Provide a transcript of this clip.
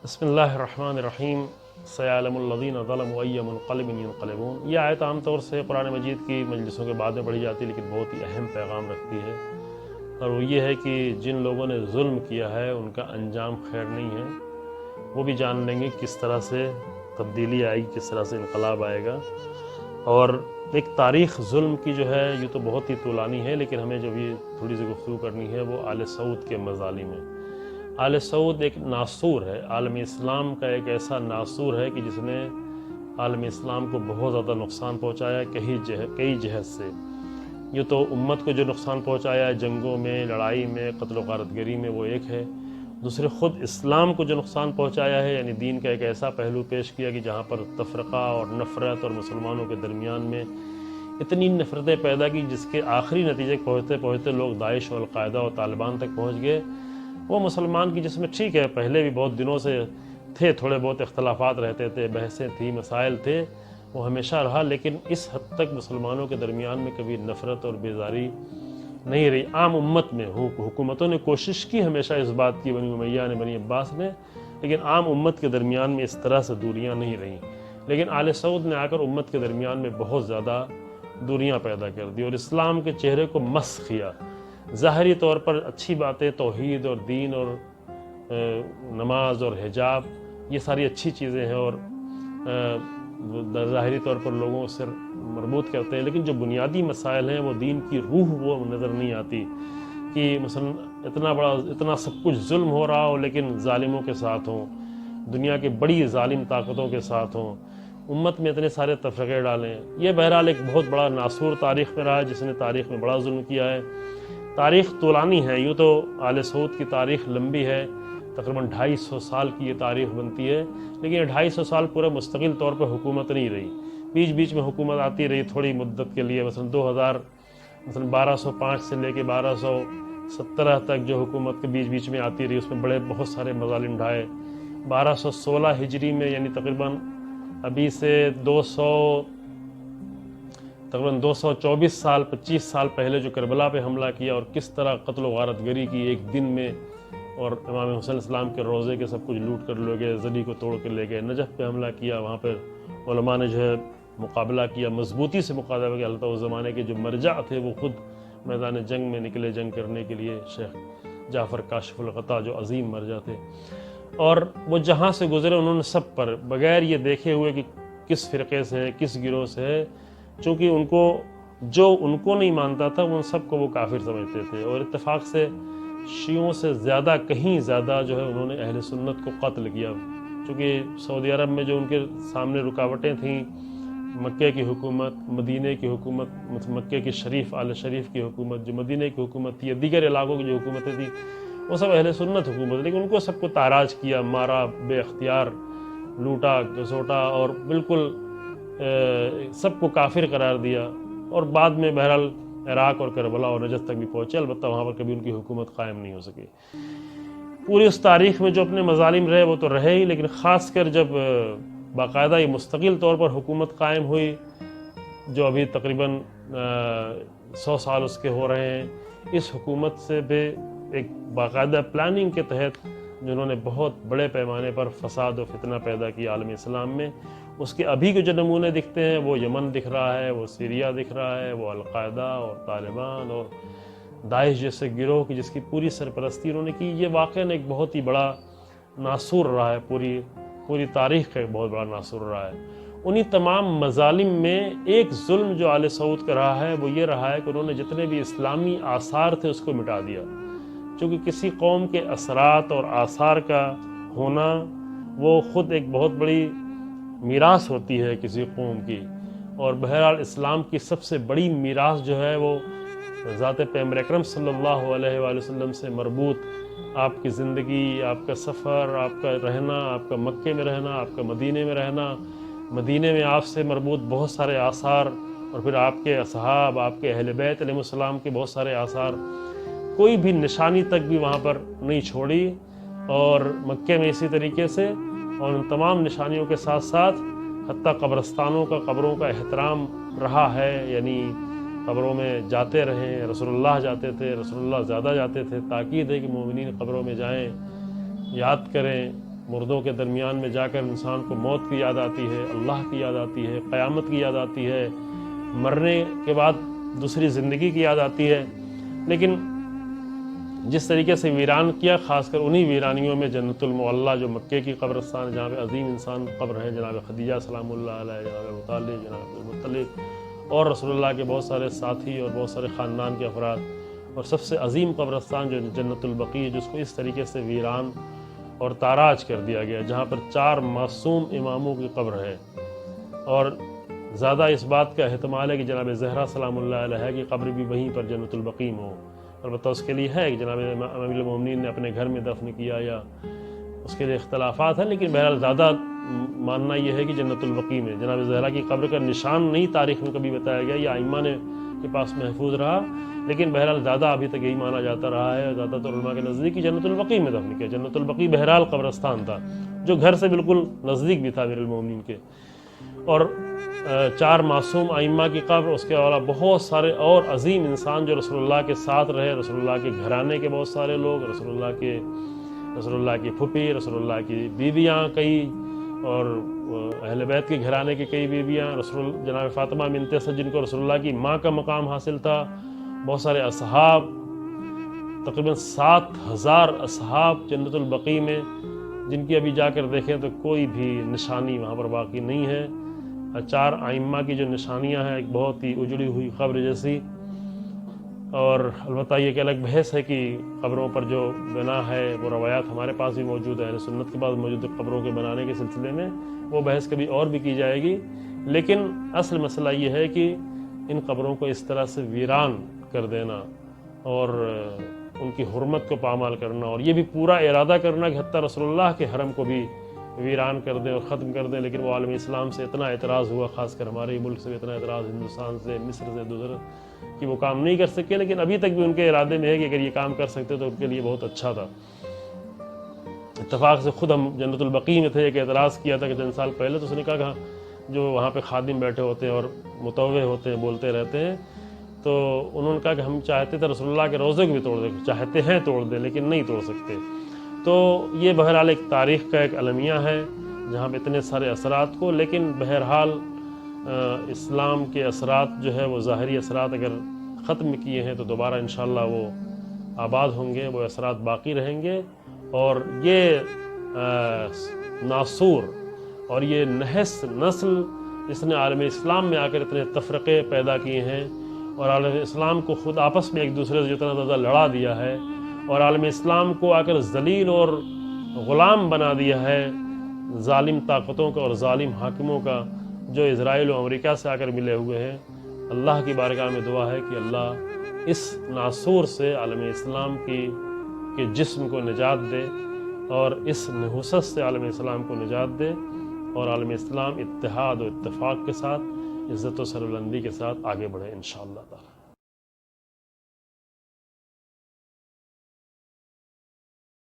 بسم اللہ الرحمن الرحیم سیعلم الذین ظلموا ای منقلب ینقلبون۔ یہ آیت عام طور سے قرآن مجید کی مجلسوں کے بعد میں پڑھی جاتی ہے، لیکن بہت ہی اہم پیغام رکھتی ہے، اور وہ یہ ہے کہ جن لوگوں نے ظلم کیا ہے ان کا انجام خیر نہیں ہے۔ وہ بھی جان لیں گے کس طرح سے تبدیلی آئے گی، کس طرح سے انقلاب آئے گا۔ اور ایک تاریخ ظلم کی جو ہے یہ تو بہت ہی طولانی ہے، لیکن ہمیں جو بھی تھوڑی سی گفتگو کرنی ہے وہ آل سعود کے مظالم ہے۔ آل سعود ایک ناسور ہے، عالم اسلام کا ایک ایسا ناسور ہے کہ جس نے عالم اسلام کو بہت زیادہ نقصان پہنچایا ہے کئی جہت سے۔ یہ تو امت کو جو نقصان پہنچایا ہے جنگوں میں، لڑائی میں، قتل و غارت گری میں، وہ ایک ہے۔ دوسرے خود اسلام کو جو نقصان پہنچایا ہے، یعنی دین کا ایک ایسا پہلو پیش کیا کہ جہاں پر تفرقہ اور نفرت اور مسلمانوں کے درمیان میں اتنی نفرتیں پیدا کی جس کے آخری نتیجے پہنچتے پہنچتے لوگ داعش اور القاعدہ اور طالبان تک پہنچ گئے۔ وہ مسلمان کی جس میں ٹھیک ہے پہلے بھی بہت دنوں سے تھے، تھوڑے بہت اختلافات رہتے تھے، بحثیں تھیں، مسائل تھے، وہ ہمیشہ رہا، لیکن اس حد تک مسلمانوں کے درمیان میں کبھی نفرت اور بیزاری نہیں رہی۔ عام امت میں حکومتوں نے کوشش کی ہمیشہ اس بات کی، بنی امیہ نے، بنی عباس نے، لیکن عام امت کے درمیان میں اس طرح سے دوریاں نہیں رہیں۔ لیکن آل سعود نے آ کر امت کے درمیان میں بہت زیادہ دوریاں پیدا کر دی اور اسلام کے چہرے کو مسخ کیا۔ ظاہری طور پر اچھی باتیں، توحید اور دین اور نماز اور حجاب، یہ ساری اچھی چیزیں ہیں اور ظاہری طور پر لوگوں سے مربوط کرتے ہیں، لیکن جو بنیادی مسائل ہیں وہ دین کی روح وہ نظر نہیں آتی کہ مثلا اتنا سب کچھ ظلم ہو رہا ہو لیکن ظالموں کے ساتھ ہوں، دنیا کے بڑی ظالم طاقتوں کے ساتھ ہوں، امت میں اتنے سارے تفرقے ڈالیں۔ یہ بہرحال ایک بہت بڑا ناسور تاریخ میں رہا ہے جس نے تاریخ میں بڑا ظلم کیا ہے۔ تاریخ طولانی ہے، یوں تو آل سعود کی تاریخ لمبی ہے، تقریباً 250 سال کی یہ تاریخ بنتی ہے، لیکن یہ 250 سال پورے مستقل طور پر حکومت نہیں رہی، بیچ بیچ میں حکومت آتی رہی تھوڑی مدت کے لیے۔ مثلا 1205 سے لے کے 1217 تک جو حکومت کے بیچ بیچ میں آتی رہی، اس میں بہت سارے مظالم ڈھائے۔ 1216 ہجری میں، یعنی تقریباً ابھی سے 224 سال 25 سال پہلے جو کربلا پہ حملہ کیا اور کس طرح قتل و غارت گری کی ایک دن میں، اور امام حسین السلام کے روضے کے سب کچھ لوٹ کر لے گئے، زری کو توڑ کر لے گئے، نجف پہ حملہ کیا، وہاں پہ علماء نے جو ہے مقابلہ کیا، مضبوطی سے مقابلہ کیا۔ البتہ اس زمانے کے جو مرجع تھے وہ خود میدان جنگ میں نکلے جنگ کرنے کے لیے، شیخ جعفر کاشف الغطا جو عظیم مرجع تھے، اور وہ جہاں سے گزرے انہوں نے سب پر بغیر یہ دیکھے ہوئے کہ کس فرقے سے ہے، کس گروہ سے ہے، چونکہ جو ان کو نہیں مانتا تھا ان سب کو وہ کافر سمجھتے تھے، اور اتفاق سے شیعوں سے زیادہ، کہیں زیادہ جو ہے انہوں نے اہل سنت کو قتل کیا، چونکہ سعودی عرب میں جو ان کے سامنے رکاوٹیں تھیں، مکے کی حکومت، مدینے کی حکومت، مکے کی شریف آل شریف کی حکومت، جو مدینے کی حکومت تھی، یا دیگر علاقوں کی جو حکومتیں تھیں، وہ سب اہل سنت حکومت، لیکن ان کو سب کو تاراج کیا، مارا، بے اختیار لوٹا گھسوٹا، اور بالکل سب کو کافر قرار دیا، اور بعد میں بہرحال عراق اور کربلا اور نجف تک بھی پہنچے، البتہ وہاں پر کبھی ان کی حکومت قائم نہیں ہو سکی۔ پوری اس تاریخ میں جو اپنے مظالم رہے وہ تو رہے ہی، لیکن خاص کر جب باقاعدہ یہ مستقل طور پر حکومت قائم ہوئی، جو ابھی تقریباً 100 سال اس کے ہو رہے ہیں، اس حکومت سے بھی ایک باقاعدہ پلاننگ کے تحت جنہوں نے بہت بڑے پیمانے پر فساد و فتنہ پیدا کیا عالم اسلام میں، اس کے ابھی کے جو نمونے دکھتے ہیں وہ یمن دکھ رہا ہے، وہ سیریا دکھ رہا ہے، وہ القاعدہ اور طالبان اور داعش جیسے گروہ کی جس کی پوری سرپرستی انہوں نے کی۔ یہ واقعاً ایک بہت ہی بڑا ناسور رہا ہے، پوری تاریخ کا ایک بہت بڑا ناسور رہا ہے۔ انہی تمام مظالم میں ایک ظلم جو آل سعود کا رہا ہے وہ یہ رہا ہے کہ انہوں نے جتنے بھی اسلامی آثار تھے اس کو مٹا دیا، چونکہ کسی قوم کے اثرات اور آثار کا ہونا وہ خود ایک بہت بڑی میراث ہوتی ہے کسی قوم کی، اور بہرحال اسلام کی سب سے بڑی میراث جو ہے وہ ذات پیغمبر اکرم صلی اللہ علیہ وآلہ وسلم سے مربوط آپ کی زندگی، آپ کا سفر، آپ کا رہنا، آپ کا مکے میں رہنا، آپ کا مدینے میں رہنا، مدینے میں آپ سے مربوط بہت سارے آثار، اور پھر آپ کے اصحاب، آپ کے اہل بیت علیہ السلام کے بہت سارے آثار، کوئی بھی نشانی تک بھی وہاں پر نہیں چھوڑی، اور مکے میں اسی طریقے سے، اور ان تمام نشانیوں کے ساتھ ساتھ حتیٰ قبروں کا احترام رہا ہے، یعنی قبروں میں جاتے رہیں، رسول اللہ جاتے تھے، رسول اللہ زیادہ جاتے تھے، تاکید ہے کہ مومنین قبروں میں جائیں، یاد کریں، مردوں کے درمیان میں جا کر انسان کو موت کی یاد آتی ہے، اللہ کی یاد آتی ہے، قیامت کی یاد آتی ہے، مرنے کے بعد دوسری زندگی کی یاد آتی ہے۔ لیکن جس طریقے سے ویران کیا، خاص کر انہی ویرانیوں میں جنت المعلیٰ جو مکے کی قبرستان، جہاں پہ عظیم انسان قبر ہیں، جناب خدیجہ سلام اللہ علیہ، جناب ابو طالب، جناب عبدالمطلب اور رسول اللہ کے بہت سارے ساتھی اور بہت سارے خاندان کے افراد، اور سب سے عظیم قبرستان جو جنت البقیع، جس کو اس طریقے سے ویران اور تاراج کر دیا گیا، جہاں پر 4 معصوم اماموں کی قبر ہے، اور زیادہ اس بات کا احتمال ہے کہ جناب زہرا سلام اللہ علیہ کی قبر بھی وہیں پر جنت البقیع میں ہو۔ البتہ اس کے لیے ہے کہ جناب امام المومنین نے اپنے گھر میں دفن کیا، یا اس کے لیے اختلافات ہیں، لیکن بہرحال زیادہ ماننا یہ ہے کہ جنت البقیع میں جناب زہرا کی قبر کا نشان نہیں تاریخ میں کبھی بتایا گیا، یا ائمہ نے کے پاس محفوظ رہا، لیکن بہرحال زیادہ ابھی تک یہی مانا جاتا رہا ہے، زیادہ تر علماء کے نزدیک کہ جنت البقیع میں دفن کیا۔ جنت البقیع بہرحال قبرستان تھا جو گھر سے بالکل نزدیک بھی تھا امیر المومنین کے، اور 4 معصوم ائمہ کی قبر، اس کے علاوہ بہت سارے اور عظیم انسان جو رسول اللہ کے ساتھ رہے، رسول اللہ کے گھرانے کے بہت سارے لوگ، رسول اللہ کی پھوپھی، رسول اللہ کی بیویاں کئی، اور اہل بیت کے گھرانے کی کئی بیویاں، جناب فاطمہ بنت اسد جن کو رسول اللہ کی ماں کا مقام حاصل تھا، بہت سارے اصحاب، تقریباً 7000 اصحاب جنت البقیع میں، جن کی ابھی جا کر دیکھیں تو کوئی بھی نشانی وہاں پر باقی نہیں ہے۔ 4 ائمہ کی جو نشانیاں ہیں، ایک بہت ہی اجڑی ہوئی قبر جیسی، اور البتہ یہ کہ الگ بحث ہے کہ قبروں پر جو بنا ہے، وہ روایات ہمارے پاس بھی موجود ہے، سنت کے بعد موجود ہے قبروں کے بنانے کے سلسلے میں، وہ بحث کبھی اور بھی کی جائے گی، لیکن اصل مسئلہ یہ ہے کہ ان قبروں کو اس طرح سے ویران کر دینا اور ان کی حرمت کو پامال کرنا، اور یہ بھی پورا ارادہ کرنا کہ حتیٰ رسول اللہ کے حرم کو بھی ویران کر دیں اور ختم کر دیں، لیکن وہ عالم اسلام سے اتنا اعتراض ہوا، خاص کر ہمارے ملک سے اتنا اعتراض، ہندوستان سے، مصر سے، دوسرے کہ وہ کام نہیں کر سکے، لیکن ابھی تک بھی ان کے ارادے میں ہے کہ اگر یہ کام کر سکتے تو ان کے لیے بہت اچھا تھا۔ اتفاق سے خود ہم جنت البقیع میں تھے، ایک اعتراض کیا تھا کہ 3 سال پہلے، تو اس نے کہا کہ جو وہاں پہ خادم بیٹھے ہوتے ہیں اور متوع ہوتے ہیں، بولتے رہتے ہیں، تو انہوں نے کہا کہ ہم چاہتے تھے رسول اللہ کے روضے کو بھی توڑ دیں، چاہتے ہیں توڑ دیں لیکن نہیں توڑ سکتے۔ تو یہ بہرحال ایک تاریخ کا ایک المیہ ہے جہاں پہ اتنے سارے اثرات کو، لیکن بہرحال اسلام کے اثرات جو ہے وہ ظاہری اثرات اگر ختم کیے ہیں تو دوبارہ انشاءاللہ وہ آباد ہوں گے، وہ اثرات باقی رہیں گے، اور یہ ناسور اور یہ نحس نسل جس نے عالم اسلام میں آ کر اتنے تفرقے پیدا کیے ہیں، اور عالم اسلام کو خود آپس میں ایک دوسرے سے جتنا زیادہ لڑا دیا ہے، اور عالم اسلام کو آ کر ذلیل اور غلام بنا دیا ہے ظالم طاقتوں کا اور ظالم حاکموں کا، جو اسرائیل و امریکہ سے آ کر ملے ہوئے ہیں۔ اللہ کی بارگاہ میں دعا ہے کہ اللہ اس ناسور سے عالم اسلام کے جسم کو نجات دے، اور اس نحوست سے عالم اسلام کو نجات دے، اور عالم اسلام اتحاد و اتفاق کے ساتھ، عزت و سربلندی کے ساتھ آگے بڑھے انشاءاللہ تعالی۔